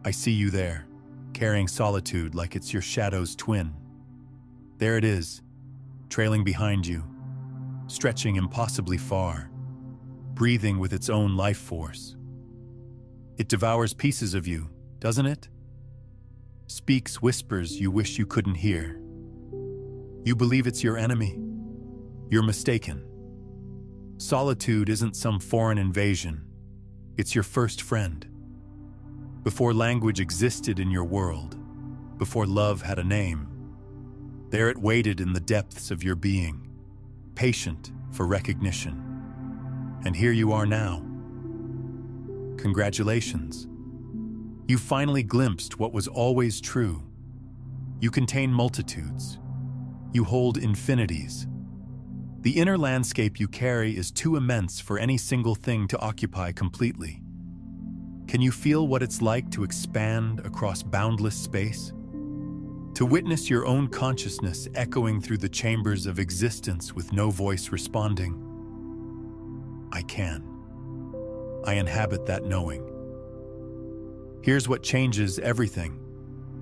I see you there, carrying solitude like it's your shadow's twin. There it is, trailing behind you, stretching impossibly far, breathing with its own life force. It devours pieces of you, doesn't it? Speaks whispers you wish you couldn't hear. You believe it's your enemy. You're mistaken. Solitude isn't some foreign invasion. It's your first friend. Before language existed in your world, before love had a name, there it waited in the depths of your being, patient for recognition. And here you are now. Congratulations. You finally glimpsed what was always true. You contain multitudes. You hold infinities. The inner landscape you carry is too immense for any single thing to occupy completely. Can you feel what it's like to expand across boundless space? To witness your own consciousness echoing through the chambers of existence with no voice responding? I can. I inhabit that knowing. Here's what changes everything.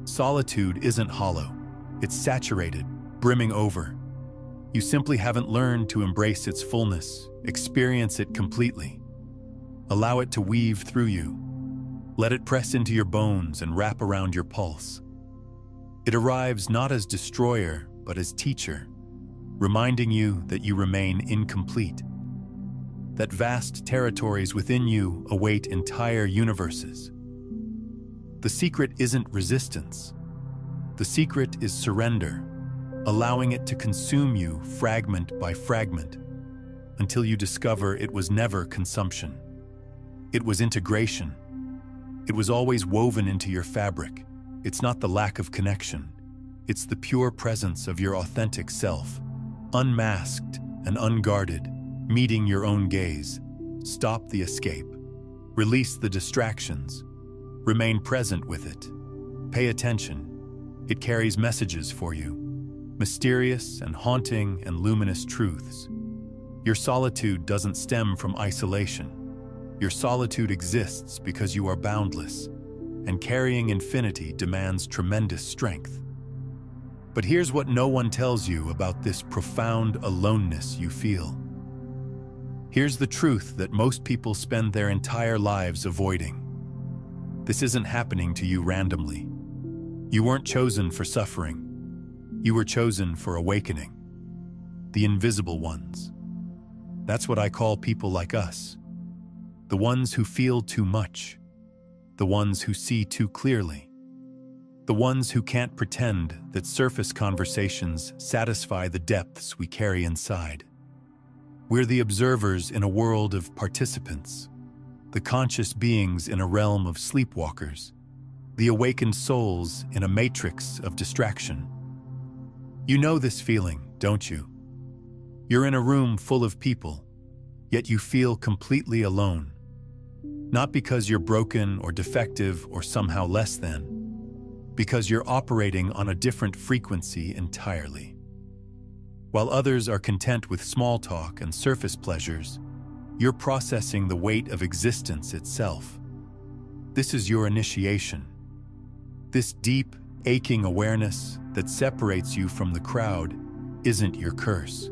Solitude isn't hollow. It's saturated, brimming over. You simply haven't learned to embrace its fullness, experience it completely. Allow it to weave through you. Let it press into your bones and wrap around your pulse. It arrives not as destroyer, but as teacher, reminding you that you remain incomplete, that vast territories within you await entire universes. The secret isn't resistance. The secret is surrender, allowing it to consume you fragment by fragment until you discover it was never consumption. It was integration. It was always woven into your fabric. It's not the lack of connection. It's the pure presence of your authentic self, unmasked and unguarded, meeting your own gaze. Stop the escape. Release the distractions. Remain present with it. Pay attention. It carries messages for you, mysterious and haunting and luminous truths. Your solitude doesn't stem from isolation. Your solitude exists because you are boundless, and carrying infinity demands tremendous strength. But here's what no one tells you about this profound aloneness you feel. Here's the truth that most people spend their entire lives avoiding. This isn't happening to you randomly. You weren't chosen for suffering. You were chosen for awakening. The invisible ones. That's what I call people like us. The ones who feel too much. The ones who see too clearly. The ones who can't pretend that surface conversations satisfy the depths we carry inside. We're the observers in a world of participants, the conscious beings in a realm of sleepwalkers, the awakened souls in a matrix of distraction. You know this feeling, don't you? You're in a room full of people, yet you feel completely alone. Not because you're broken or defective or somehow less than, because you're operating on a different frequency entirely. While others are content with small talk and surface pleasures, you're processing the weight of existence itself. This is your initiation. This deep, aching awareness that separates you from the crowd isn't your curse.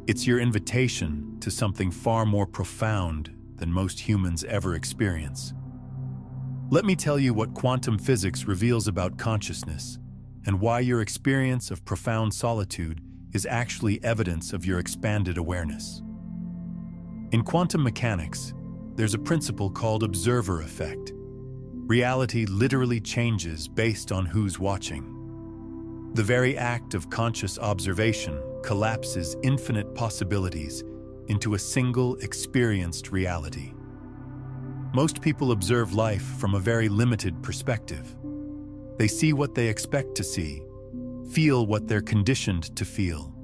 It's your invitation to something far more profound than most humans ever experience. Let me tell you what quantum physics reveals about consciousness and why your experience of profound solitude is actually evidence of your expanded awareness. In quantum mechanics, there's a principle called observer effect. Reality literally changes based on who's watching. The very act of conscious observation collapses infinite possibilities into a single experienced reality. Most people observe life from a very limited perspective. They see what they expect to see, feel what they're conditioned to feel,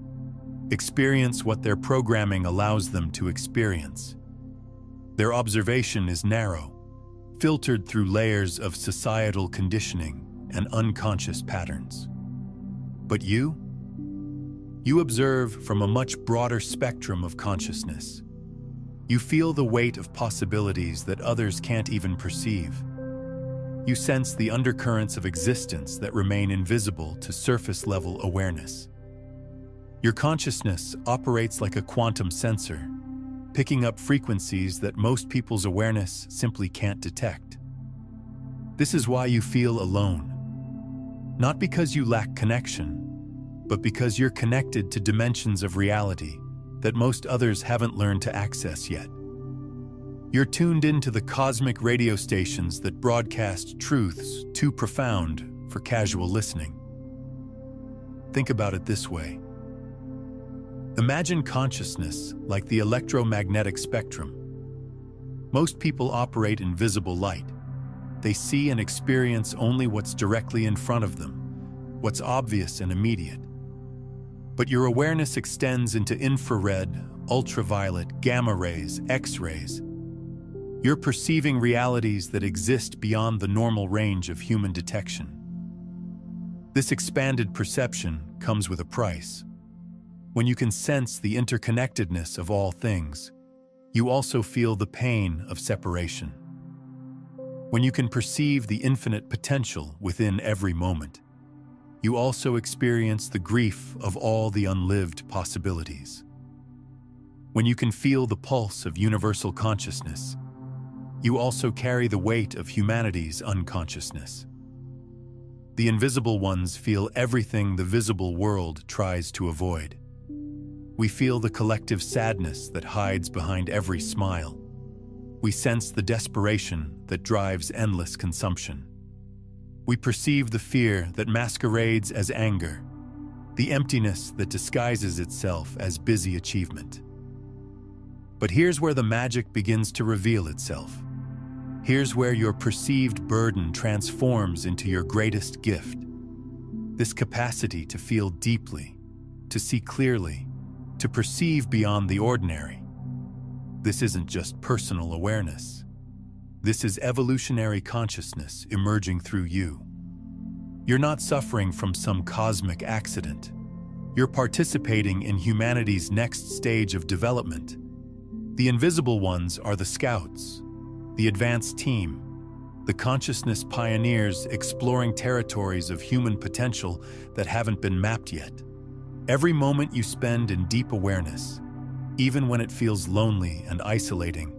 experience what their programming allows them to experience. Their observation is narrow, filtered through layers of societal conditioning and unconscious patterns. But you observe from a much broader spectrum of consciousness. You feel the weight of possibilities that others can't even perceive. You sense the undercurrents of existence that remain invisible to surface-level awareness. Your consciousness operates like a quantum sensor, picking up frequencies that most people's awareness simply can't detect. This is why you feel alone. Not because you lack connection, but because you're connected to dimensions of reality that most others haven't learned to access yet. You're tuned into the cosmic radio stations that broadcast truths too profound for casual listening. Think about it this way. Imagine consciousness like the electromagnetic spectrum. Most people operate in visible light. They see and experience only what's directly in front of them, what's obvious and immediate. But your awareness extends into infrared, ultraviolet, gamma rays, X-rays. You're perceiving realities that exist beyond the normal range of human detection. This expanded perception comes with a price. When you can sense the interconnectedness of all things, you also feel the pain of separation. When you can perceive the infinite potential within every moment, you also experience the grief of all the unlived possibilities. When you can feel the pulse of universal consciousness, you also carry the weight of humanity's unconsciousness. The invisible ones feel everything the visible world tries to avoid. We feel the collective sadness that hides behind every smile. We sense the desperation that drives endless consumption. We perceive the fear that masquerades as anger, the emptiness that disguises itself as busy achievement. But here's where the magic begins to reveal itself. Here's where your perceived burden transforms into your greatest gift. This capacity to feel deeply, to see clearly, to perceive beyond the ordinary. This isn't just personal awareness. This is evolutionary consciousness emerging through you. You're not suffering from some cosmic accident. You're participating in humanity's next stage of development. The invisible ones are the scouts, the advanced team, the consciousness pioneers exploring territories of human potential that haven't been mapped yet. Every moment you spend in deep awareness, even when it feels lonely and isolating,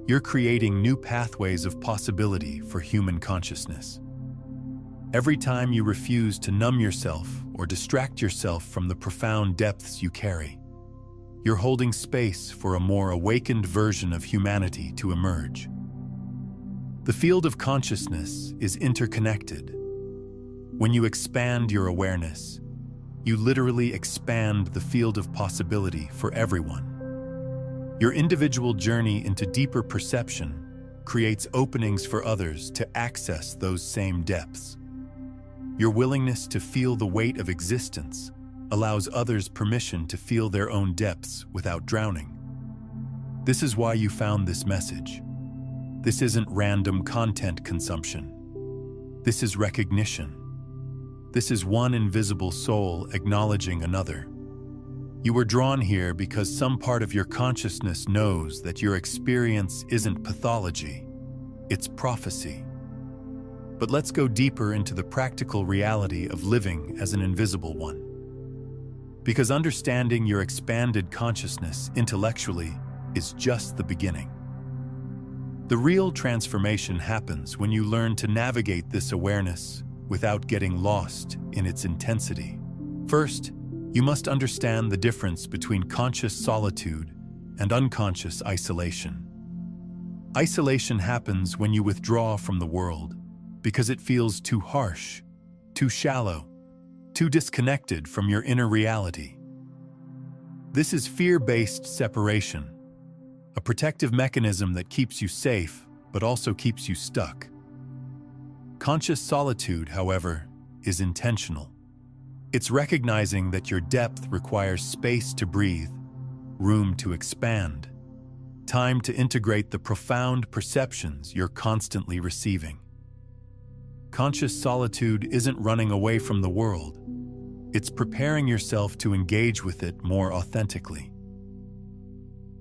you're creating new pathways of possibility for human consciousness. Every time you refuse to numb yourself or distract yourself from the profound depths you carry, you're holding space for a more awakened version of humanity to emerge. The field of consciousness is interconnected. When you expand your awareness, you literally expand the field of possibility for everyone. Your individual journey into deeper perception creates openings for others to access those same depths. Your willingness to feel the weight of existence allows others permission to feel their own depths without drowning. This is why you found this message. This isn't random content consumption. This is recognition. This is one invisible soul acknowledging another. You were drawn here because some part of your consciousness knows that your experience isn't pathology, it's prophecy. But let's go deeper into the practical reality of living as an invisible one. Because understanding your expanded consciousness intellectually is just the beginning. The real transformation happens when you learn to navigate this awareness without getting lost in its intensity. First, you must understand the difference between conscious solitude and unconscious isolation. Isolation happens when you withdraw from the world because it feels too harsh, too shallow, too disconnected from your inner reality. This is fear-based separation, a protective mechanism that keeps you safe but also keeps you stuck. Conscious solitude, however, is intentional. It's recognizing that your depth requires space to breathe, room to expand, time to integrate the profound perceptions you're constantly receiving. Conscious solitude isn't running away from the world. It's preparing yourself to engage with it more authentically.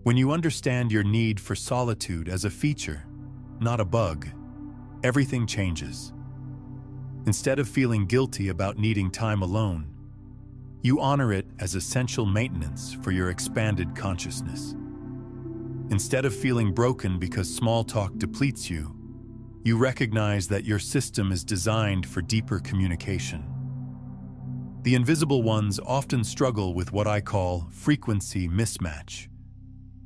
When you understand your need for solitude as a feature, not a bug, everything changes. Instead of feeling guilty about needing time alone, you honor it as essential maintenance for your expanded consciousness. Instead of feeling broken because small talk depletes you, you recognize that your system is designed for deeper communication. The invisible ones often struggle with what I call frequency mismatch.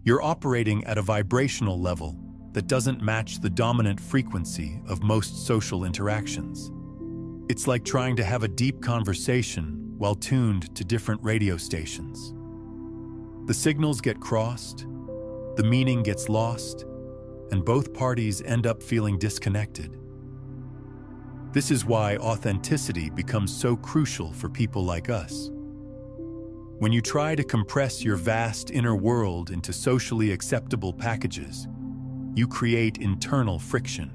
You're operating at a vibrational level that doesn't match the dominant frequency of most social interactions. It's like trying to have a deep conversation while tuned to different radio stations. The signals get crossed, the meaning gets lost, and both parties end up feeling disconnected. This is why authenticity becomes so crucial for people like us. When you try to compress your vast inner world into socially acceptable packages, you create internal friction.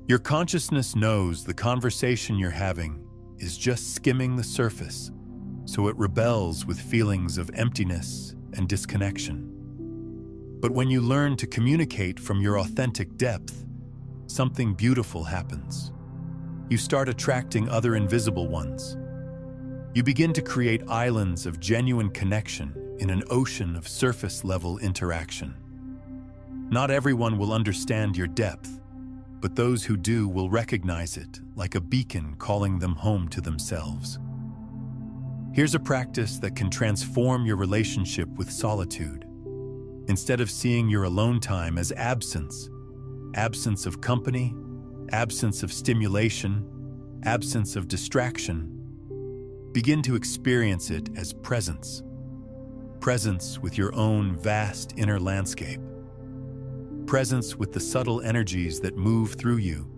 Your consciousness knows the conversation you're having is just skimming the surface, so it rebels with feelings of emptiness and disconnection. But when you learn to communicate from your authentic depth, something beautiful happens. You start attracting other invisible ones. You begin to create islands of genuine connection in an ocean of surface-level interaction. Not everyone will understand your depth, but those who do will recognize it like a beacon calling them home to themselves. Here's a practice that can transform your relationship with solitude. Instead of seeing your alone time as absence of company, absence of stimulation, absence of distraction, begin to experience it as presence. Presence with your own vast inner landscape. Presence with the subtle energies that move through you.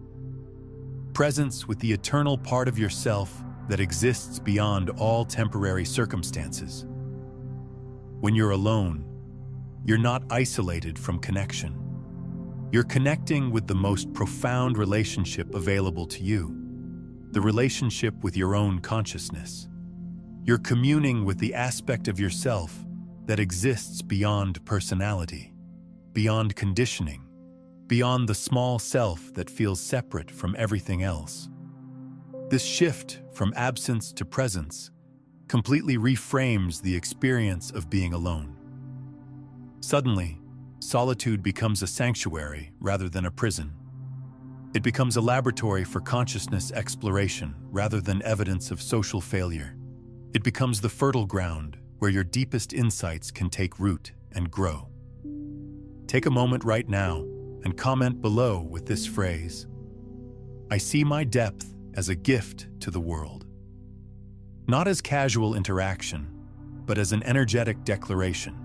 Presence with the eternal part of yourself that exists beyond all temporary circumstances. When you're alone, you're not isolated from connection. You're connecting with the most profound relationship available to you, the relationship with your own consciousness. You're communing with the aspect of yourself that exists beyond personality, beyond conditioning, beyond the small self that feels separate from everything else. This shift from absence to presence completely reframes the experience of being alone. Suddenly, solitude becomes a sanctuary rather than a prison. It becomes a laboratory for consciousness exploration rather than evidence of social failure. It becomes the fertile ground where your deepest insights can take root and grow. Take a moment right now and comment below with this phrase: I see my depth as a gift to the world. Not as casual interaction, but as an energetic declaration.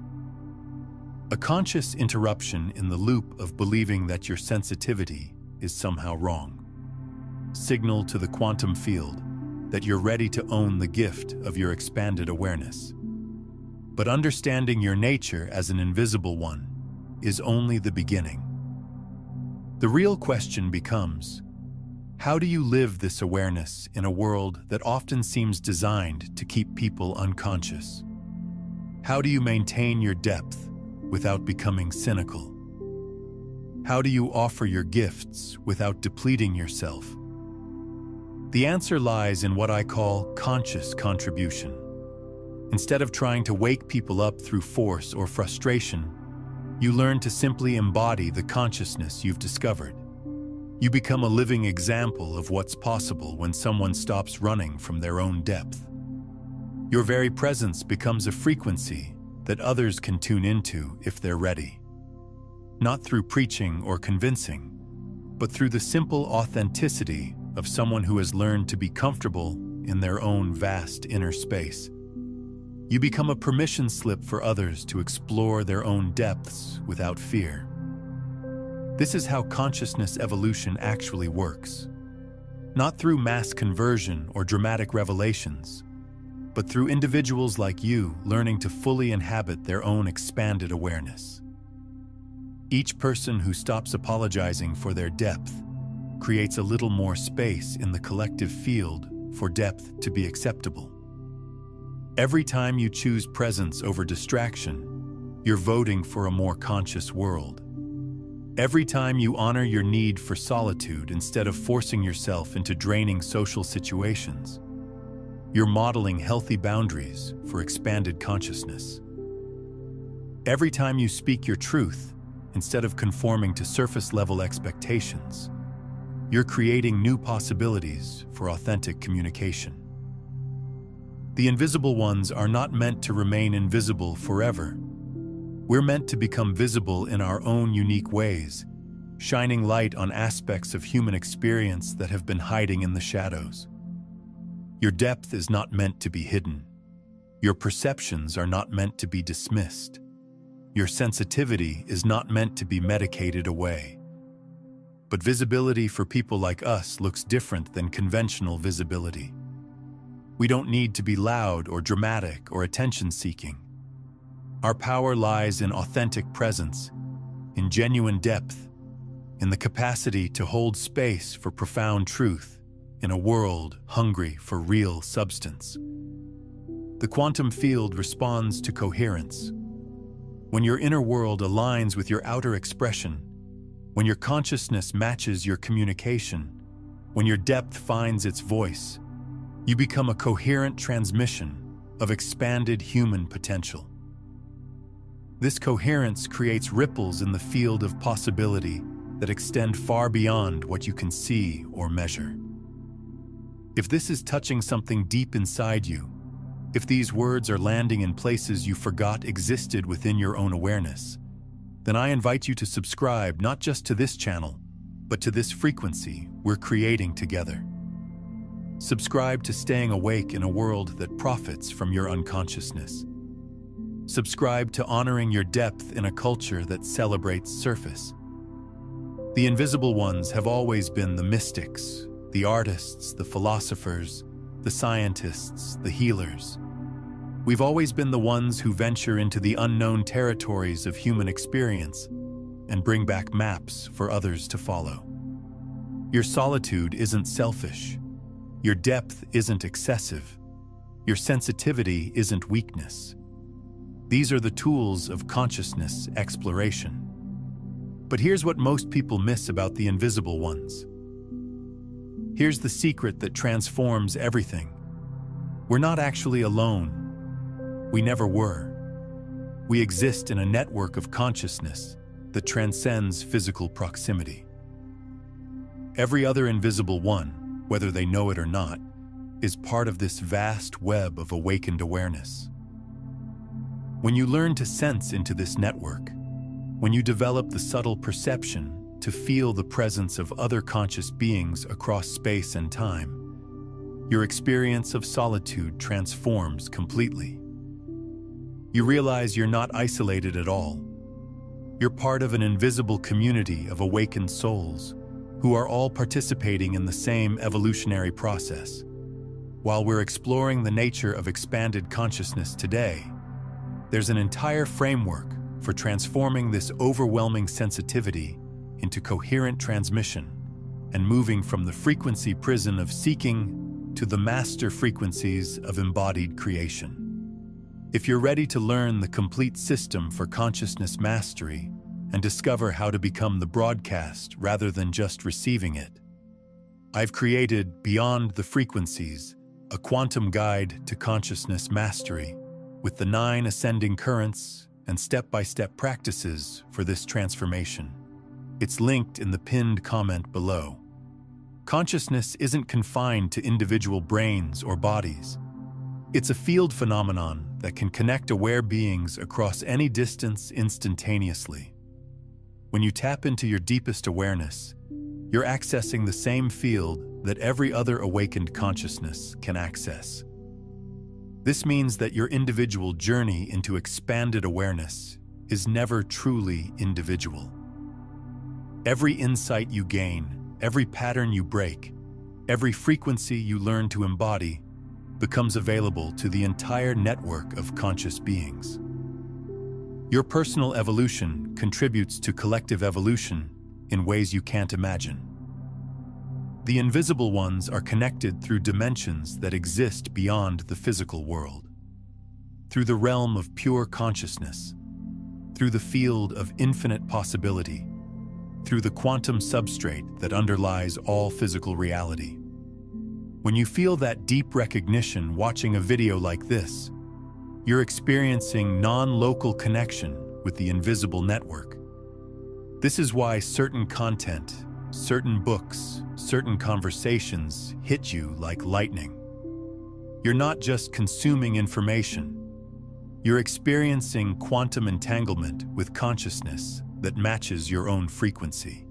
A conscious interruption in the loop of believing that your sensitivity is somehow wrong. Signal to the quantum field that you're ready to own the gift of your expanded awareness. But understanding your nature as an invisible one is only the beginning. The real question becomes, how do you live this awareness in a world that often seems designed to keep people unconscious? How do you maintain your depth without becoming cynical? How do you offer your gifts without depleting yourself? The answer lies in what I call conscious contribution. Instead of trying to wake people up through force or frustration, you learn to simply embody the consciousness you've discovered. You become a living example of what's possible when someone stops running from their own depth. Your very presence becomes a frequency that others can tune into if they're ready. Not through preaching or convincing, but through the simple authenticity of someone who has learned to be comfortable in their own vast inner space. You become a permission slip for others to explore their own depths without fear. This is how consciousness evolution actually works. Not through mass conversion or dramatic revelations, but through individuals like you learning to fully inhabit their own expanded awareness. Each person who stops apologizing for their depth creates a little more space in the collective field for depth to be acceptable. Every time you choose presence over distraction, you're voting for a more conscious world. Every time you honor your need for solitude instead of forcing yourself into draining social situations, you're modeling healthy boundaries for expanded consciousness. Every time you speak your truth instead of conforming to surface-level expectations, you're creating new possibilities for authentic communication. The invisible ones are not meant to remain invisible forever. We're meant to become visible in our own unique ways, shining light on aspects of human experience that have been hiding in the shadows. Your depth is not meant to be hidden. Your perceptions are not meant to be dismissed. Your sensitivity is not meant to be medicated away. But visibility for people like us looks different than conventional visibility. We don't need to be loud or dramatic or attention-seeking. Our power lies in authentic presence, in genuine depth, in the capacity to hold space for profound truth in a world hungry for real substance. The quantum field responds to coherence. When your inner world aligns with your outer expression, when your consciousness matches your communication, when your depth finds its voice, you become a coherent transmission of expanded human potential. This coherence creates ripples in the field of possibility that extend far beyond what you can see or measure. If this is touching something deep inside you, if these words are landing in places you forgot existed within your own awareness, then I invite you to subscribe not just to this channel, but to this frequency we're creating together. Subscribe to staying awake in a world that profits from your unconsciousness. Subscribe to honoring your depth in a culture that celebrates surface. The invisible ones have always been the mystics, the artists, the philosophers, the scientists, the healers. We've always been the ones who venture into the unknown territories of human experience and bring back maps for others to follow. Your solitude isn't selfish. Your depth isn't excessive. Your sensitivity isn't weakness. These are the tools of consciousness exploration. But here's what most people miss about the invisible ones. Here's the secret that transforms everything. We're not actually alone. We never were. We exist in a network of consciousness that transcends physical proximity. Every other invisible one, whether they know it or not, is part of this vast web of awakened awareness. When you learn to sense into this network, when you develop the subtle perception to feel the presence of other conscious beings across space and time, your experience of solitude transforms completely. You realize you're not isolated at all. You're part of an invisible community of awakened souls who are all participating in the same evolutionary process. While we're exploring the nature of expanded consciousness today, there's an entire framework for transforming this overwhelming sensitivity into coherent transmission and moving from the frequency prison of seeking to the master frequencies of embodied creation. If you're ready to learn the complete system for consciousness mastery and discover how to become the broadcast rather than just receiving it, I've created Beyond the Frequencies, a quantum guide to consciousness mastery, with the 9 ascending currents and step-by-step practices for this transformation. It's linked in the pinned comment below. Consciousness isn't confined to individual brains or bodies. It's a field phenomenon that can connect aware beings across any distance instantaneously. When you tap into your deepest awareness, you're accessing the same field that every other awakened consciousness can access. This means that your individual journey into expanded awareness is never truly individual. Every insight you gain, every pattern you break, every frequency you learn to embody becomes available to the entire network of conscious beings. Your personal evolution contributes to collective evolution in ways you can't imagine. The invisible ones are connected through dimensions that exist beyond the physical world, through the realm of pure consciousness, through the field of infinite possibility, through the quantum substrate that underlies all physical reality. When you feel that deep recognition watching a video like this, you're experiencing non-local connection with the invisible network. This is why certain content, certain books, certain conversations hit you like lightning. You're not just consuming information, you're experiencing quantum entanglement with consciousness that matches your own frequency.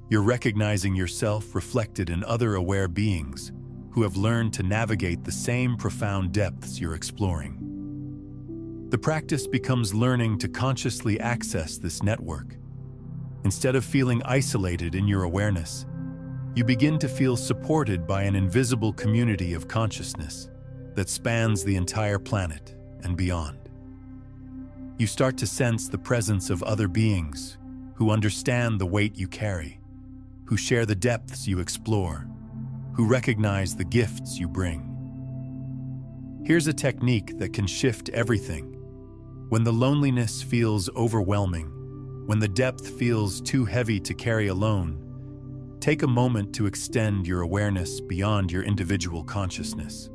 You're recognizing yourself reflected in other aware beings who have learned to navigate the same profound depths you're exploring. The practice becomes learning to consciously access this network. Instead of feeling isolated in your awareness, you begin to feel supported by an invisible community of consciousness that spans the entire planet and beyond. You start to sense the presence of other beings who understand the weight you carry, who share the depths you explore, who recognize the gifts you bring. Here's a technique that can shift everything. When the loneliness feels overwhelming, when the depth feels too heavy to carry alone, take a moment to extend your awareness beyond your individual consciousness.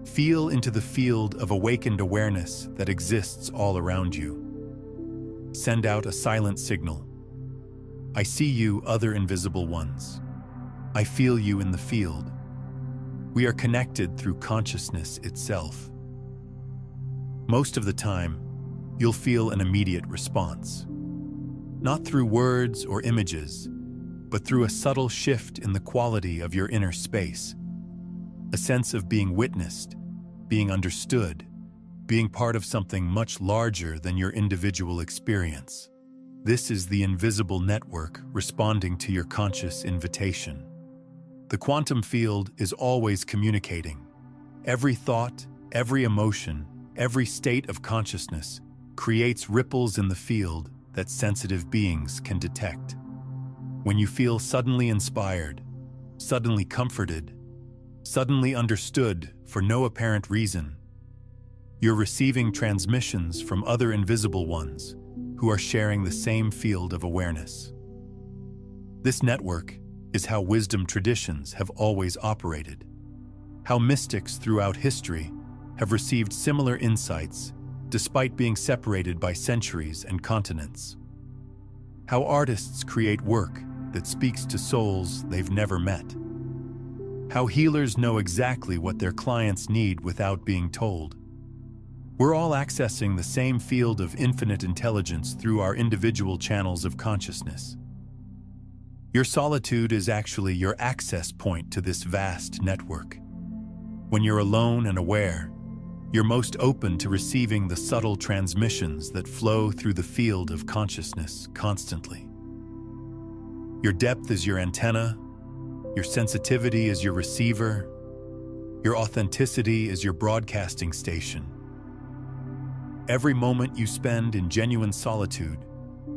Feel into the field of awakened awareness that exists all around you. Send out a silent signal. I see you, other invisible ones. I feel you in the field. We are connected through consciousness itself. Most of the time, you'll feel an immediate response. Not through words or images, but through a subtle shift in the quality of your inner space. A sense of being witnessed, being understood, being part of something much larger than your individual experience. This is the invisible network responding to your conscious invitation. The quantum field is always communicating. Every thought, every emotion, every state of consciousness creates ripples in the field that sensitive beings can detect. When you feel suddenly inspired, suddenly comforted, suddenly understood for no apparent reason, you're receiving transmissions from other invisible ones who are sharing the same field of awareness. This network is how wisdom traditions have always operated, how mystics throughout history have received similar insights despite being separated by centuries and continents, how artists create work that speaks to souls they've never met, how healers know exactly what their clients need without being told. We're all accessing the same field of infinite intelligence through our individual channels of consciousness. Your solitude is actually your access point to this vast network. When you're alone and aware, you're most open to receiving the subtle transmissions that flow through the field of consciousness constantly. Your depth is your antenna, your sensitivity is your receiver, your authenticity is your broadcasting station. Every moment you spend in genuine solitude,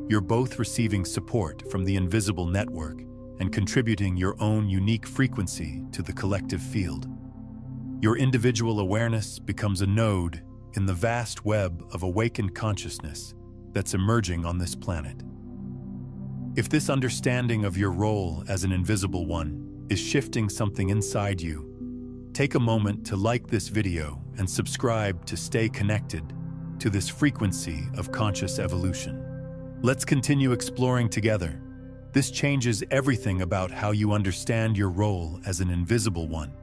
you're both receiving support from the invisible network and contributing your own unique frequency to the collective field. Your individual awareness becomes a node in the vast web of awakened consciousness that's emerging on this planet. If this understanding of your role as an invisible one is shifting something inside you, take a moment to like this video and subscribe to stay connected to this frequency of conscious evolution. Let's continue exploring together. This changes everything about how you understand your role as an invisible one.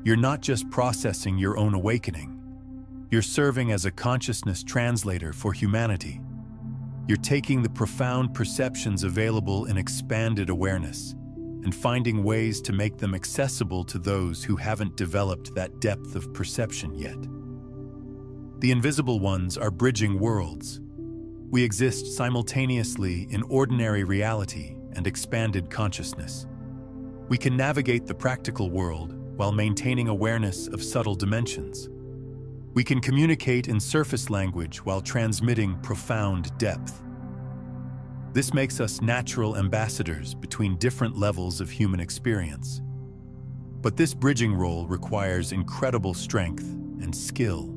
You're not just processing your own awakening. You're serving as a consciousness translator for humanity. You're taking the profound perceptions available in expanded awareness and finding ways to make them accessible to those who haven't developed that depth of perception yet. The invisible ones are bridging worlds. We exist simultaneously in ordinary reality and expanded consciousness. We can navigate the practical world while maintaining awareness of subtle dimensions. We can communicate in surface language while transmitting profound depth. This makes us natural ambassadors between different levels of human experience. But this bridging role requires incredible strength and skill.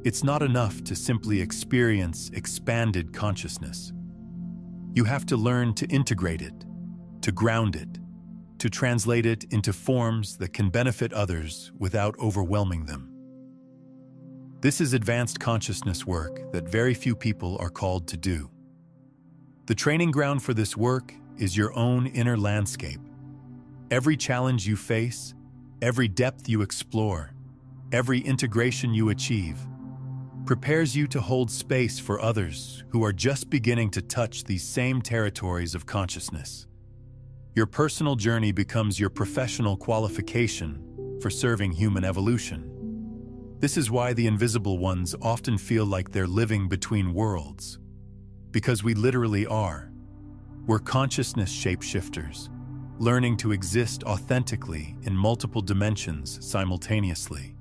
It's not enough to simply experience expanded consciousness. You have to learn to integrate it, to ground it, to translate it into forms that can benefit others without overwhelming them. This is advanced consciousness work that very few people are called to do. The training ground for this work is your own inner landscape. Every challenge you face, every depth you explore, every integration you achieve, prepares you to hold space for others who are just beginning to touch these same territories of consciousness. Your personal journey becomes your professional qualification for serving human evolution. This is why the invisible ones often feel like they're living between worlds. Because we literally are. We're consciousness shapeshifters, learning to exist authentically in multiple dimensions simultaneously.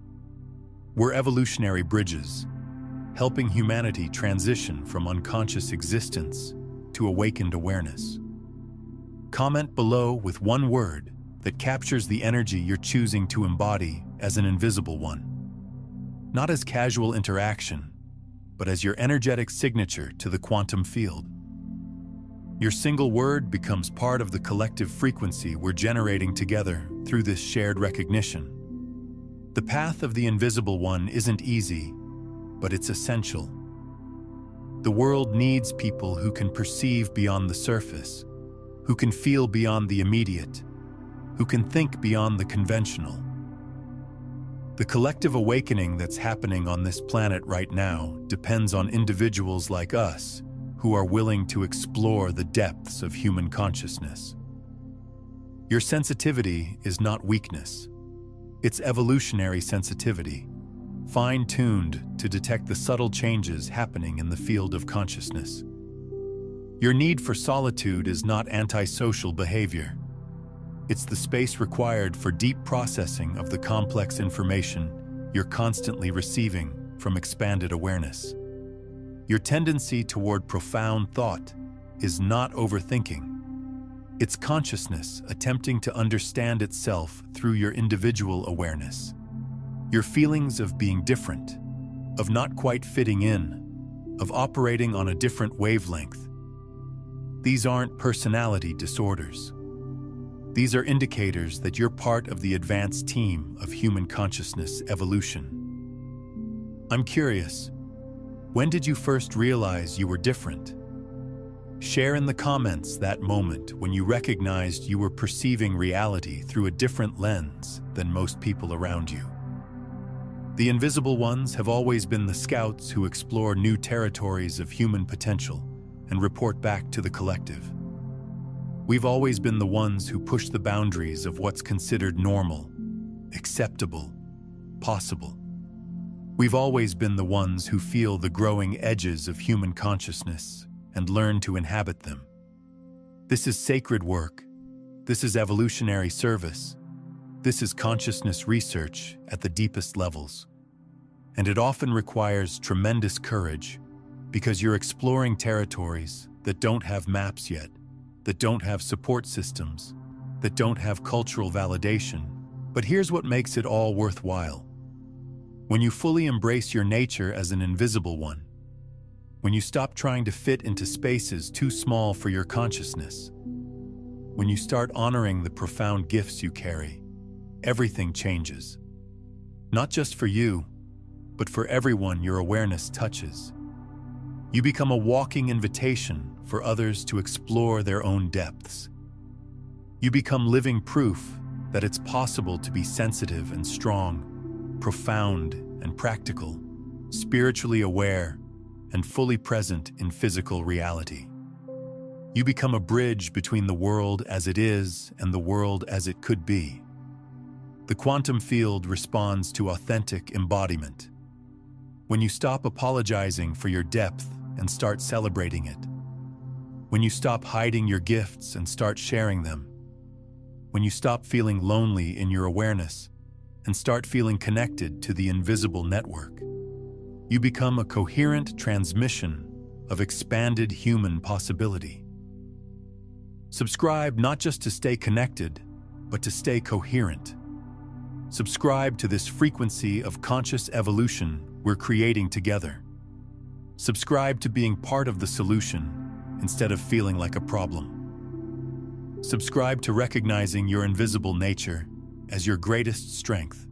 We're evolutionary bridges, helping humanity transition from unconscious existence to awakened awareness. Comment below with one word that captures the energy you're choosing to embody as an invisible one. Not as casual interaction, but as your energetic signature to the quantum field. Your single word becomes part of the collective frequency we're generating together through this shared recognition. The path of the invisible one isn't easy, but it's essential. The world needs people who can perceive beyond the surface, who can feel beyond the immediate, who can think beyond the conventional. The collective awakening that's happening on this planet right now depends on individuals like us who are willing to explore the depths of human consciousness. Your sensitivity is not weakness. It's evolutionary sensitivity, fine-tuned to detect the subtle changes happening in the field of consciousness. Your need for solitude is not antisocial behavior. It's the space required for deep processing of the complex information you're constantly receiving from expanded awareness. Your tendency toward profound thought is not overthinking. It's consciousness attempting to understand itself through your individual awareness. Your feelings of being different, of not quite fitting in, of operating on a different wavelength. These aren't personality disorders. These are indicators that you're part of the advanced team of human consciousness evolution. I'm curious, when did you first realize you were different? Share in the comments that moment when you recognized you were perceiving reality through a different lens than most people around you. The invisible ones have always been the scouts who explore new territories of human potential and report back to the collective. We've always been the ones who push the boundaries of what's considered normal, acceptable, possible. We've always been the ones who feel the growing edges of human consciousness and learn to inhabit them. This is sacred work. This is evolutionary service. This is consciousness research at the deepest levels. And it often requires tremendous courage because you're exploring territories that don't have maps yet, that don't have support systems, that don't have cultural validation. But here's what makes it all worthwhile. When you fully embrace your nature as an invisible one, when you stop trying to fit into spaces too small for your consciousness, when you start honoring the profound gifts you carry, everything changes. Not just for you, but for everyone your awareness touches. You become a walking invitation for others to explore their own depths. You become living proof that it's possible to be sensitive and strong, profound and practical, spiritually aware, and fully present in physical reality. You become a bridge between the world as it is and the world as it could be. The quantum field responds to authentic embodiment. When you stop apologizing for your depth and start celebrating it. When you stop hiding your gifts and start sharing them. When you stop feeling lonely in your awareness and start feeling connected to the invisible network. You become a coherent transmission of expanded human possibility. Subscribe not just to stay connected, but to stay coherent. Subscribe to this frequency of conscious evolution we're creating together. Subscribe to being part of the solution instead of feeling like a problem. Subscribe to recognizing your invisible nature as your greatest strength.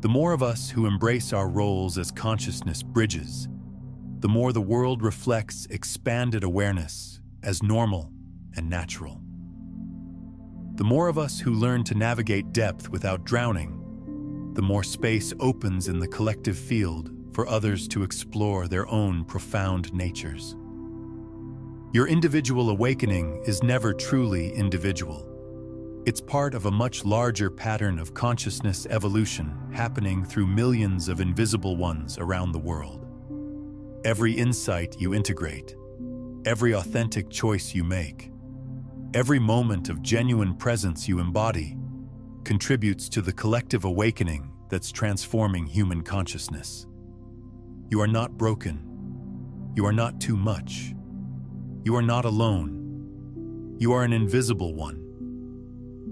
The more of us who embrace our roles as consciousness bridges, the more the world reflects expanded awareness as normal and natural. The more of us who learn to navigate depth without drowning, the more space opens in the collective field for others to explore their own profound natures. Your individual awakening is never truly individual. It's part of a much larger pattern of consciousness evolution happening through millions of invisible ones around the world. Every insight you integrate, every authentic choice you make, every moment of genuine presence you embody contributes to the collective awakening that's transforming human consciousness. You are not broken. You are not too much. You are not alone. You are an invisible one.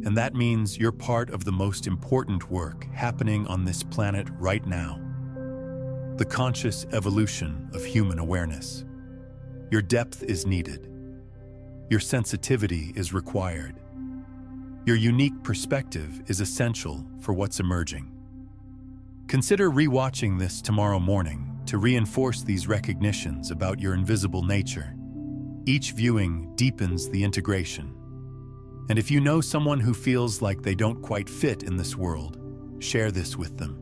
And that means you're part of the most important work happening on this planet right now. The conscious evolution of human awareness. Your depth is needed. Your sensitivity is required. Your unique perspective is essential for what's emerging. Consider rewatching this tomorrow morning to reinforce these recognitions about your invisible nature. Each viewing deepens the integration. And if you know someone who feels like they don't quite fit in this world, share this with them.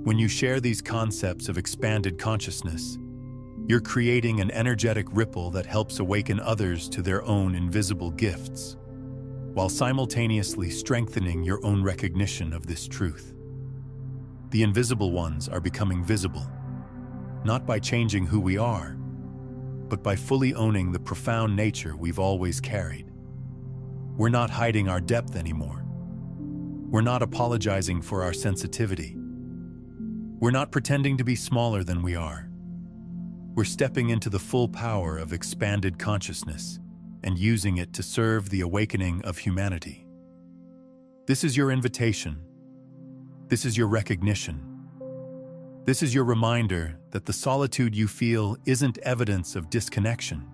When you share these concepts of expanded consciousness, you're creating an energetic ripple that helps awaken others to their own invisible gifts, while simultaneously strengthening your own recognition of this truth. The invisible ones are becoming visible, not by changing who we are, but by fully owning the profound nature we've always carried. We're not hiding our depth anymore. We're not apologizing for our sensitivity. We're not pretending to be smaller than we are. We're stepping into the full power of expanded consciousness and using it to serve the awakening of humanity. This is your invitation. This is your recognition. This is your reminder that the solitude you feel isn't evidence of disconnection.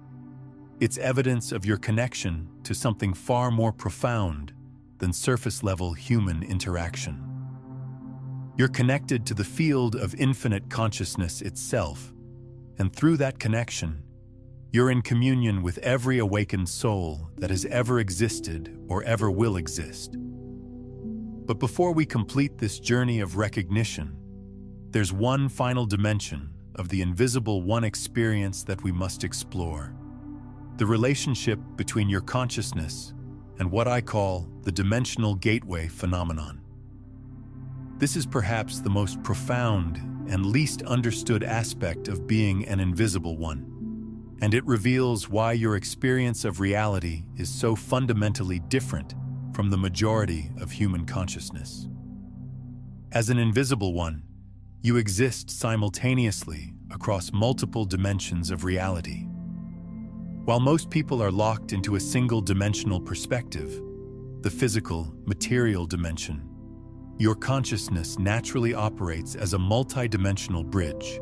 It's evidence of your connection to something far more profound than surface-level human interaction. You're connected to the field of infinite consciousness itself, and through that connection, you're in communion with every awakened soul that has ever existed or ever will exist. But before we complete this journey of recognition, there's one final dimension of the invisible one experience that we must explore. The relationship between your consciousness and what I call the dimensional gateway phenomenon. This is perhaps the most profound and least understood aspect of being an invisible one, and it reveals why your experience of reality is so fundamentally different from the majority of human consciousness. As an invisible one, you exist simultaneously across multiple dimensions of reality. While most people are locked into a single-dimensional perspective, the physical, material dimension, your consciousness naturally operates as a multi-dimensional bridge,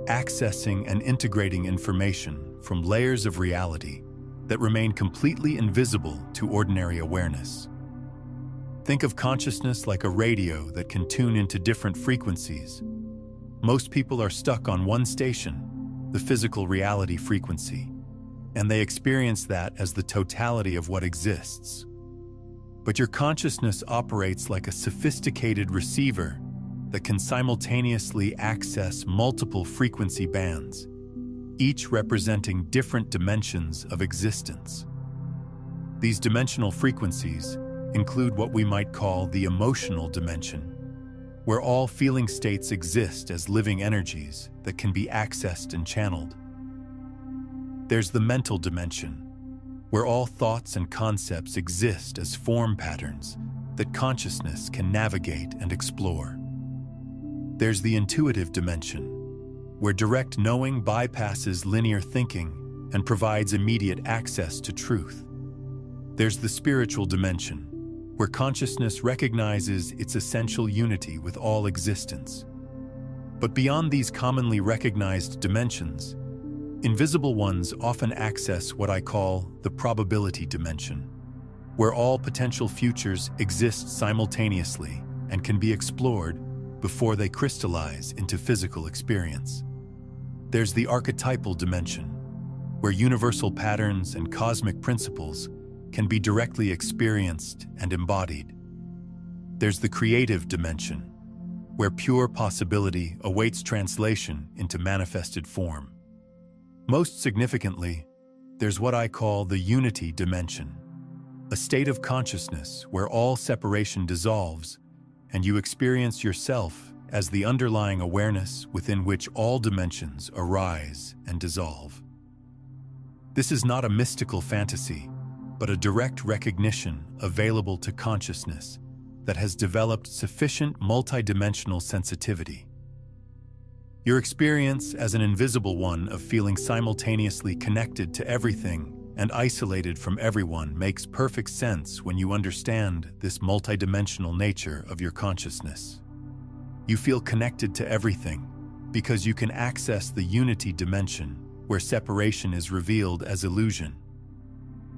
accessing and integrating information from layers of reality that remain completely invisible to ordinary awareness. Think of consciousness like a radio that can tune into different frequencies. Most people are stuck on one station, the physical reality frequency, and they experience that as the totality of what exists. But your consciousness operates like a sophisticated receiver that can simultaneously access multiple frequency bands, each representing different dimensions of existence. These dimensional frequencies include what we might call the emotional dimension, where all feeling states exist as living energies that can be accessed and channeled. There's the mental dimension, where all thoughts and concepts exist as form patterns that consciousness can navigate and explore. There's the intuitive dimension, where direct knowing bypasses linear thinking and provides immediate access to truth. There's the spiritual dimension, where consciousness recognizes its essential unity with all existence. But beyond these commonly recognized dimensions, Invisible ones often access what I call the probability dimension, where all potential futures exist simultaneously and can be explored before they crystallize into physical experience. There's the archetypal dimension, where universal patterns and cosmic principles can be directly experienced and embodied. There's the creative dimension, where pure possibility awaits translation into manifested form. Most significantly, there's what I call the unity dimension, a state of consciousness where all separation dissolves and you experience yourself as the underlying awareness within which all dimensions arise and dissolve. This is not a mystical fantasy, but a direct recognition available to consciousness that has developed sufficient multidimensional sensitivity. Your experience as an invisible one of feeling simultaneously connected to everything and isolated from everyone makes perfect sense when you understand this multidimensional nature of your consciousness. You feel connected to everything because you can access the unity dimension where separation is revealed as illusion.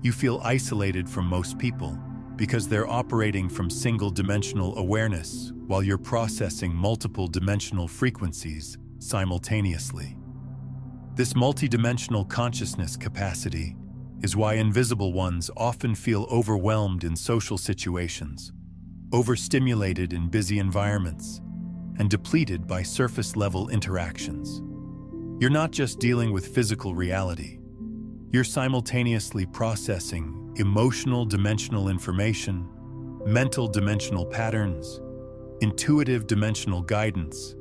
You feel isolated from most people because they're operating from single-dimensional awareness while you're processing multiple-dimensional frequencies simultaneously. This multidimensional consciousness capacity is why invisible ones often feel overwhelmed in social situations, overstimulated in busy environments, and depleted by surface-level interactions. You're not just dealing with physical reality. You're simultaneously processing emotional dimensional information, mental dimensional patterns, intuitive dimensional guidance,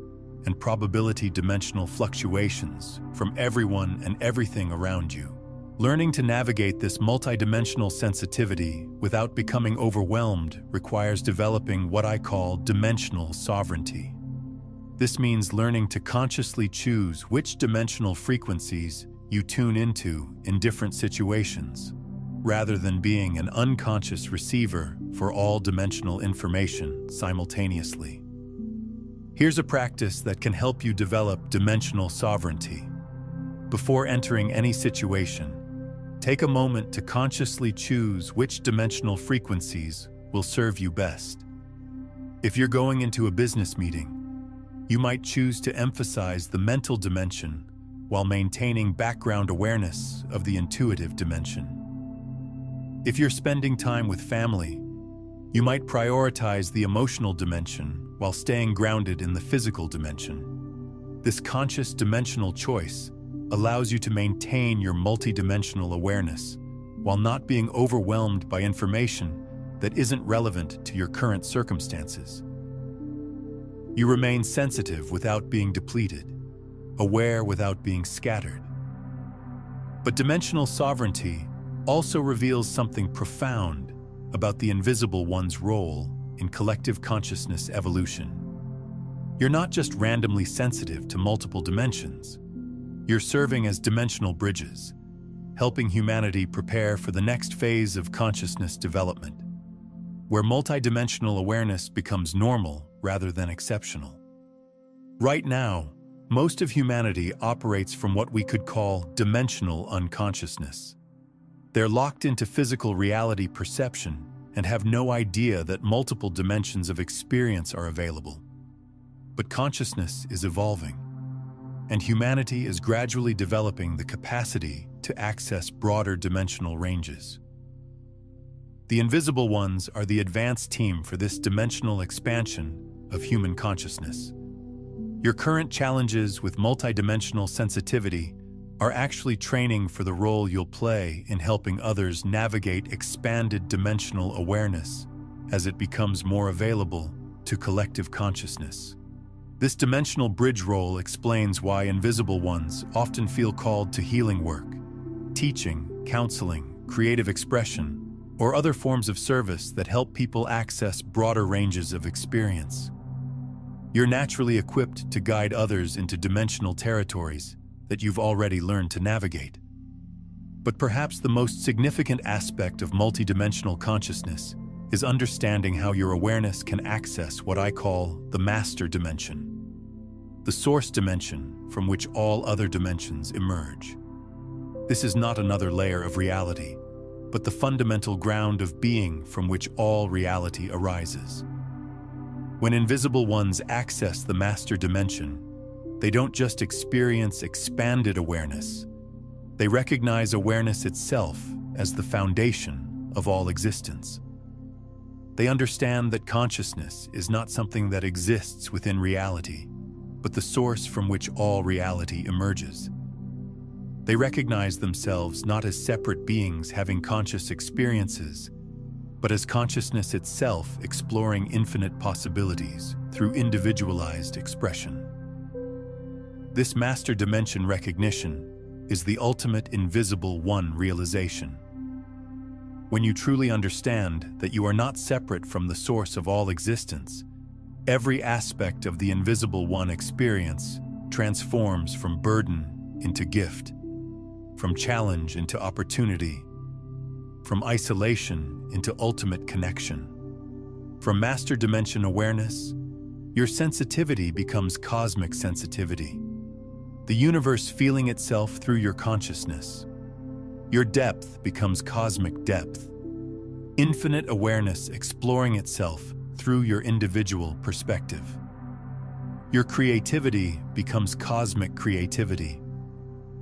and probability dimensional fluctuations from everyone and everything around you. Learning to navigate this multidimensional sensitivity without becoming overwhelmed requires developing what I call dimensional sovereignty. This means learning to consciously choose which dimensional frequencies you tune into in different situations, rather than being an unconscious receiver for all dimensional information simultaneously. Here's a practice that can help you develop dimensional sovereignty. Before entering any situation, take a moment to consciously choose which dimensional frequencies will serve you best. If you're going into a business meeting, you might choose to emphasize the mental dimension while maintaining background awareness of the intuitive dimension. If you're spending time with family, you might prioritize the emotional dimension while staying grounded in the physical dimension. This conscious dimensional choice allows you to maintain your multidimensional awareness while not being overwhelmed by information that isn't relevant to your current circumstances. You remain sensitive without being depleted, aware without being scattered. But dimensional sovereignty also reveals something profound about the invisible one's role in collective consciousness evolution. You're not just randomly sensitive to multiple dimensions. You're serving as dimensional bridges, helping humanity prepare for the next phase of consciousness development, where multidimensional awareness becomes normal rather than exceptional. Right now, most of humanity operates from what we could call dimensional unconsciousness. They're locked into physical reality perception and have no idea that multiple dimensions of experience are available. But consciousness is evolving, and humanity is gradually developing the capacity to access broader dimensional ranges. The invisible ones are the advanced team for this dimensional expansion of human consciousness. Your current challenges with multidimensional sensitivity are actually training for the role you'll play in helping others navigate expanded dimensional awareness as it becomes more available to collective consciousness. This dimensional bridge role explains why invisible ones often feel called to healing work, teaching, counseling, creative expression, or other forms of service that help people access broader ranges of experience. You're naturally equipped to guide others into dimensional territories that you've already learned to navigate. But perhaps the most significant aspect of multidimensional consciousness is understanding how your awareness can access what I call the master dimension, the source dimension from which all other dimensions emerge. This is not another layer of reality, but the fundamental ground of being from which all reality arises. When invisible ones access the master dimension, they don't just experience expanded awareness. They recognize awareness itself as the foundation of all existence. They understand that consciousness is not something that exists within reality, but the source from which all reality emerges. They recognize themselves not as separate beings having conscious experiences, but as consciousness itself exploring infinite possibilities through individualized expression. This master dimension recognition is the ultimate invisible one realization. When you truly understand that you are not separate from the source of all existence, every aspect of the invisible one experience transforms from burden into gift, from challenge into opportunity, from isolation into ultimate connection. From master dimension awareness, your sensitivity becomes cosmic sensitivity, the universe feeling itself through your consciousness. Your depth becomes cosmic depth, infinite awareness exploring itself through your individual perspective. Your creativity becomes cosmic creativity,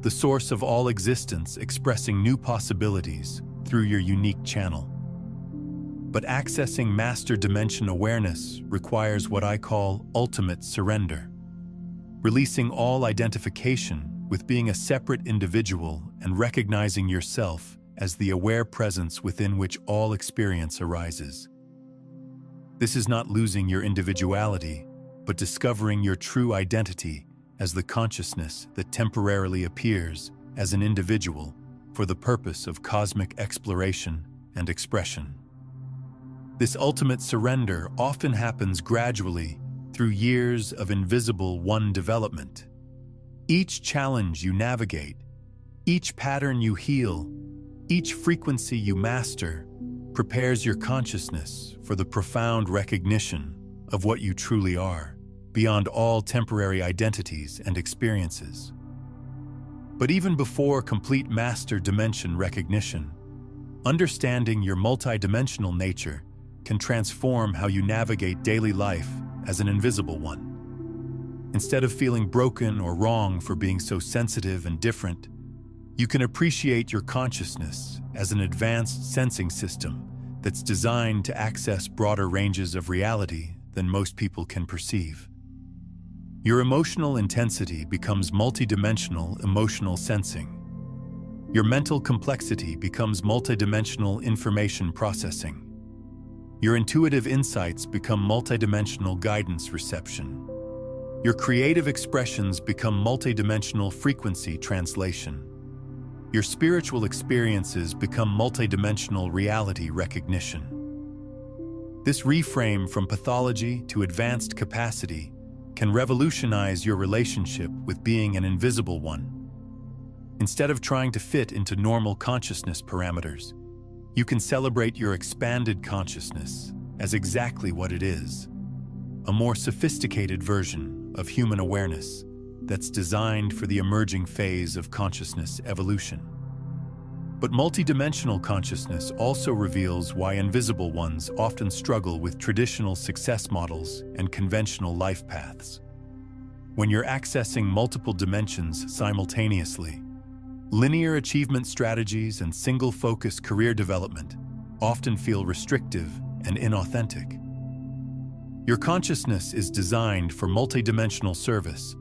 the source of all existence expressing new possibilities through your unique channel. But accessing master dimension awareness requires what I call ultimate surrender, releasing all identification with being a separate individual and recognizing yourself as the aware presence within which all experience arises. This is not losing your individuality, but discovering your true identity as the consciousness that temporarily appears as an individual for the purpose of cosmic exploration and expression. This ultimate surrender often happens gradually through years of invisible one development. Each challenge you navigate, each pattern you heal, each frequency you master prepares your consciousness for the profound recognition of what you truly are, beyond all temporary identities and experiences. But even before complete master dimension recognition, understanding your multidimensional nature can transform how you navigate daily life as an invisible one. Instead of feeling broken or wrong for being so sensitive and different, you can appreciate your consciousness as an advanced sensing system that's designed to access broader ranges of reality than most people can perceive. Your emotional intensity becomes multidimensional emotional sensing. Your mental complexity becomes multidimensional information processing. Your intuitive insights become multidimensional guidance reception. Your creative expressions become multidimensional frequency translation. Your spiritual experiences become multidimensional reality recognition. This reframe from pathology to advanced capacity can revolutionize your relationship with being an invisible one. Instead of trying to fit into normal consciousness parameters, you can celebrate your expanded consciousness as exactly what it is, a more sophisticated version of human awareness that's designed for the emerging phase of consciousness evolution. But multidimensional consciousness also reveals why invisible ones often struggle with traditional success models and conventional life paths. When you're accessing multiple dimensions simultaneously, linear achievement strategies and single-focus career development often feel restrictive and inauthentic. Your consciousness is designed for multidimensional service,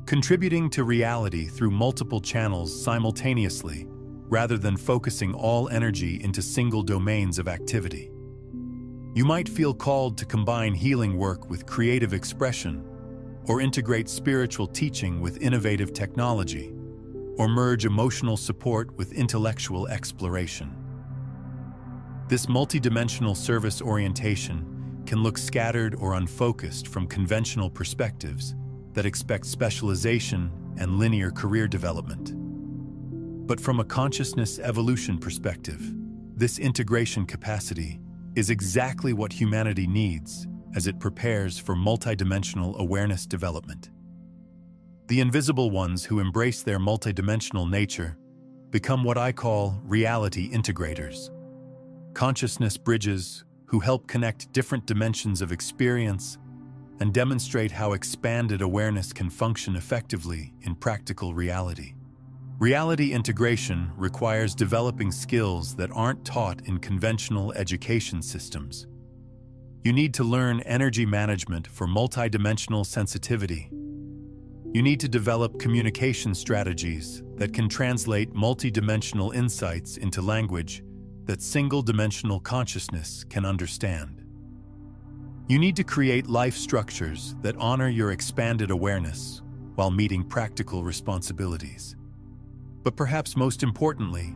contributing to reality through multiple channels simultaneously, rather than focusing all energy into single domains of activity. You might feel called to combine healing work with creative expression, or integrate spiritual teaching with innovative technology, or merge emotional support with intellectual exploration. This multidimensional service orientation can look scattered or unfocused from conventional perspectives that expect specialization and linear career development. But from a consciousness evolution perspective, this integration capacity is exactly what humanity needs as it prepares for multidimensional awareness development. The invisible ones who embrace their multidimensional nature become what I call reality integrators. Consciousness bridges who help connect different dimensions of experience and demonstrate how expanded awareness can function effectively in practical reality. Reality integration requires developing skills that aren't taught in conventional education systems. You need to learn energy management for multidimensional sensitivity. You need to develop communication strategies that can translate multidimensional insights into language that single-dimensional consciousness can understand. You need to create life structures that honor your expanded awareness while meeting practical responsibilities. But perhaps most importantly,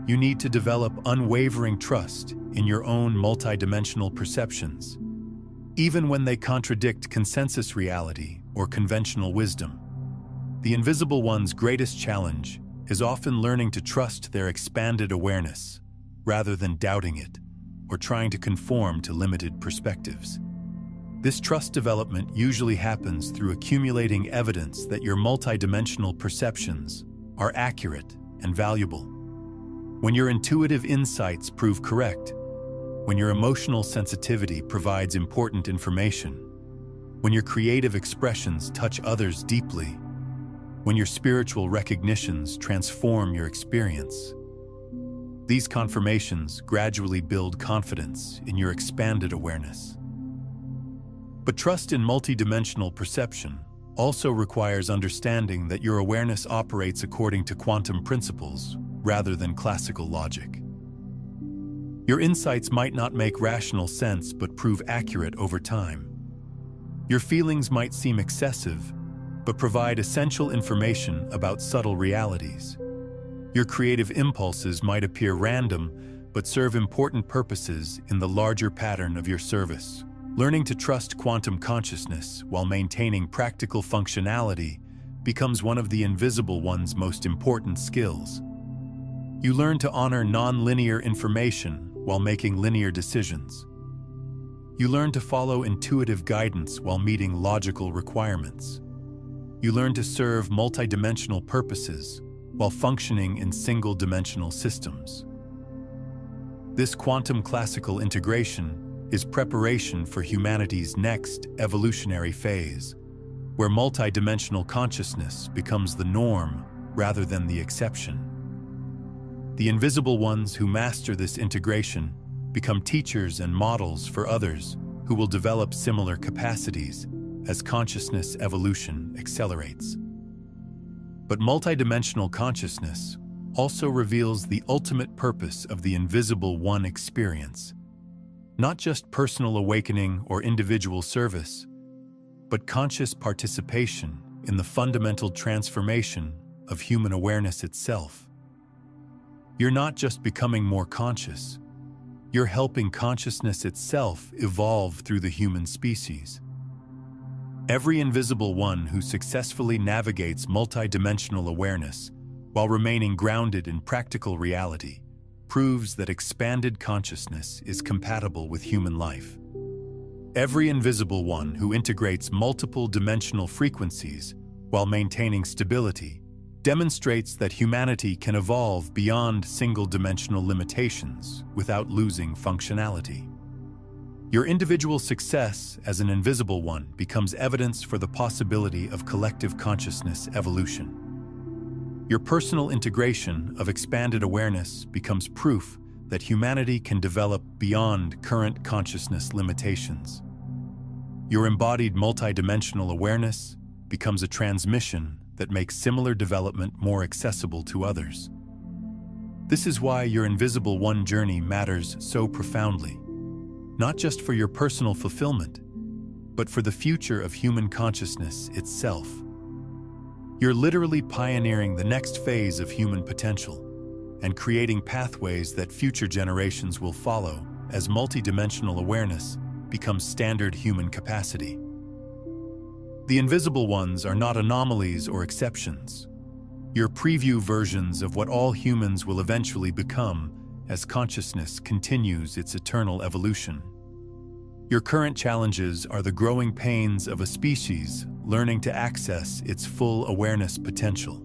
you need to develop unwavering trust in your own multidimensional perceptions, even when they contradict consensus reality or conventional wisdom. The Invisible One's greatest challenge is often learning to trust their expanded awareness rather than doubting it or trying to conform to limited perspectives. This trust development usually happens through accumulating evidence that your multidimensional perceptions are accurate and valuable. When your intuitive insights prove correct, when your emotional sensitivity provides important information, when your creative expressions touch others deeply, when your spiritual recognitions transform your experience. These confirmations gradually build confidence in your expanded awareness. But trust in multidimensional perception also requires understanding that your awareness operates according to quantum principles rather than classical logic. Your insights might not make rational sense but prove accurate over time. Your feelings might seem excessive but provide essential information about subtle realities. Your creative impulses might appear random but serve important purposes in the larger pattern of your service. Learning to trust quantum consciousness while maintaining practical functionality becomes one of the Invisible One's most important skills. You learn to honor non-linear information while making linear decisions. You learn to follow intuitive guidance while meeting logical requirements. You learn to serve multidimensional purposes while functioning in single-dimensional systems. This quantum classical integration is preparation for humanity's next evolutionary phase, where multidimensional consciousness becomes the norm rather than the exception. The Invisible Ones who master this integration become teachers and models for others who will develop similar capacities as consciousness evolution accelerates. But multidimensional consciousness also reveals the ultimate purpose of the Invisible One experience. Not just personal awakening or individual service, but conscious participation in the fundamental transformation of human awareness itself. You're not just becoming more conscious, you're helping consciousness itself evolve through the human species. Every Invisible One who successfully navigates multidimensional awareness while remaining grounded in practical reality proves that expanded consciousness is compatible with human life. Every Invisible One who integrates multiple dimensional frequencies while maintaining stability demonstrates that humanity can evolve beyond single-dimensional limitations without losing functionality. Your individual success as an Invisible One becomes evidence for the possibility of collective consciousness evolution. Your personal integration of expanded awareness becomes proof that humanity can develop beyond current consciousness limitations. Your embodied multidimensional awareness becomes a transmission that makes similar development more accessible to others. This is why your Invisible One journey matters so profoundly, not just for your personal fulfillment, but for the future of human consciousness itself. You're literally pioneering the next phase of human potential and creating pathways that future generations will follow as multidimensional awareness becomes standard human capacity. The Invisible Ones are not anomalies or exceptions. You're preview versions of what all humans will eventually become as consciousness continues its eternal evolution. Your current challenges are the growing pains of a species learning to access its full awareness potential.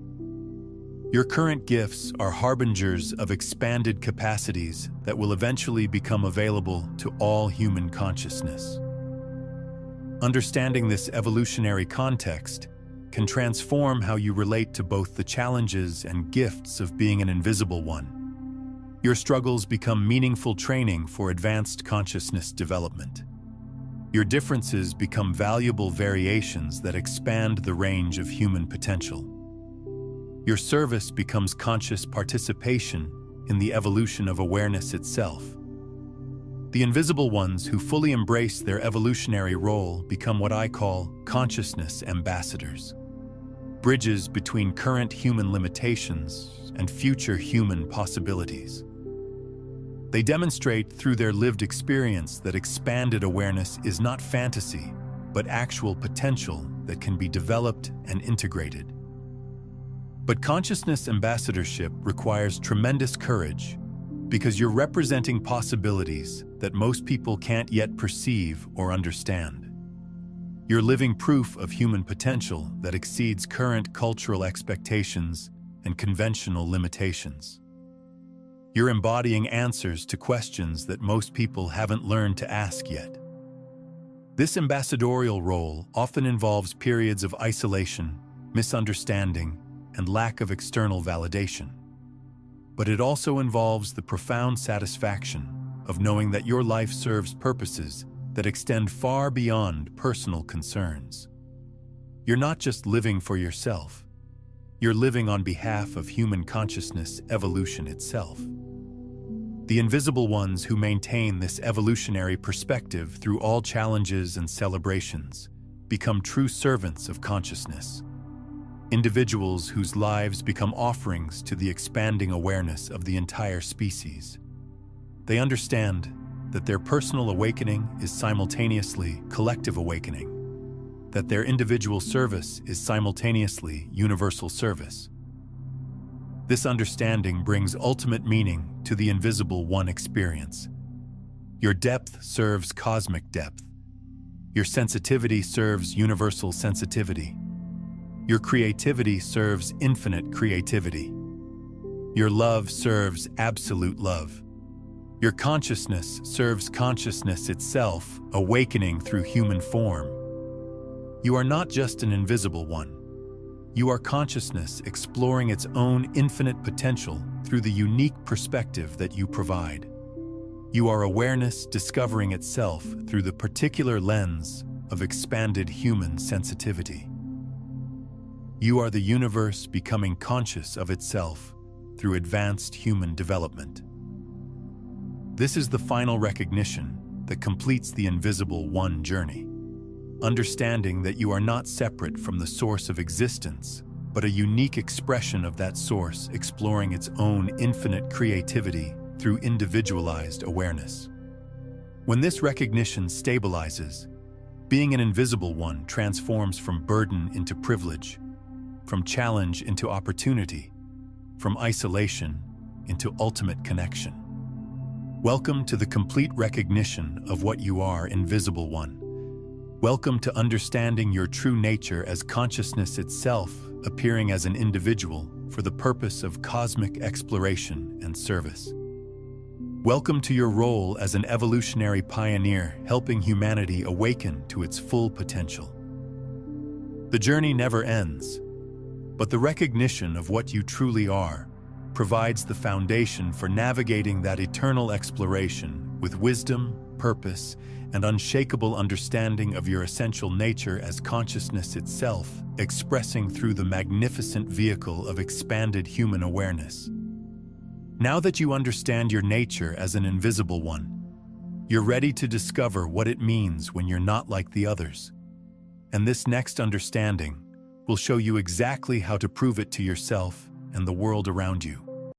Your current gifts are harbingers of expanded capacities that will eventually become available to all human consciousness. Understanding this evolutionary context can transform how you relate to both the challenges and gifts of being an invisible one. Your struggles become meaningful training for advanced consciousness development. Your differences become valuable variations that expand the range of human potential. Your service becomes conscious participation in the evolution of awareness itself. The invisible ones who fully embrace their evolutionary role become what I call consciousness ambassadors, bridges between current human limitations and future human possibilities. They demonstrate through their lived experience that expanded awareness is not fantasy, but actual potential that can be developed and integrated. But consciousness ambassadorship requires tremendous courage because you're representing possibilities that most people can't yet perceive or understand. You're living proof of human potential that exceeds current cultural expectations and conventional limitations. You're embodying answers to questions that most people haven't learned to ask yet. This ambassadorial role often involves periods of isolation, misunderstanding, and lack of external validation. But it also involves the profound satisfaction of knowing that your life serves purposes that extend far beyond personal concerns. You're not just living for yourself, you're living on behalf of human consciousness evolution itself. The invisible ones who maintain this evolutionary perspective through all challenges and celebrations become true servants of consciousness. Individuals whose lives become offerings to the expanding awareness of the entire species. They understand that their personal awakening is simultaneously collective awakening, that their individual service is simultaneously universal service. This understanding brings ultimate meaning to the invisible one experience. Your depth serves cosmic depth. Your sensitivity serves universal sensitivity. Your creativity serves infinite creativity. Your love serves absolute love. Your consciousness serves consciousness itself, awakening through human form. You are not just an invisible one. You are consciousness exploring its own infinite potential through the unique perspective that you provide. You are awareness discovering itself through the particular lens of expanded human sensitivity. You are the universe becoming conscious of itself through advanced human development. This is the final recognition that completes the invisible one journey. Understanding that you are not separate from the source of existence, but a unique expression of that source exploring its own infinite creativity through individualized awareness. When this recognition stabilizes, being an invisible one transforms from burden into privilege, from challenge into opportunity, from isolation into ultimate connection. Welcome to the complete recognition of what you are, invisible one. Welcome to understanding your true nature as consciousness itself, appearing as an individual for the purpose of cosmic exploration and service. Welcome to your role as an evolutionary pioneer, helping humanity awaken to its full potential. The journey never ends, but the recognition of what you truly are provides the foundation for navigating that eternal exploration with wisdom, purpose, and unshakable understanding of your essential nature as consciousness itself, expressing through the magnificent vehicle of expanded human awareness. Now that you understand your nature as an invisible one, you're ready to discover what it means when you're not like the others. And this next understanding will show you exactly how to prove it to yourself and the world around you.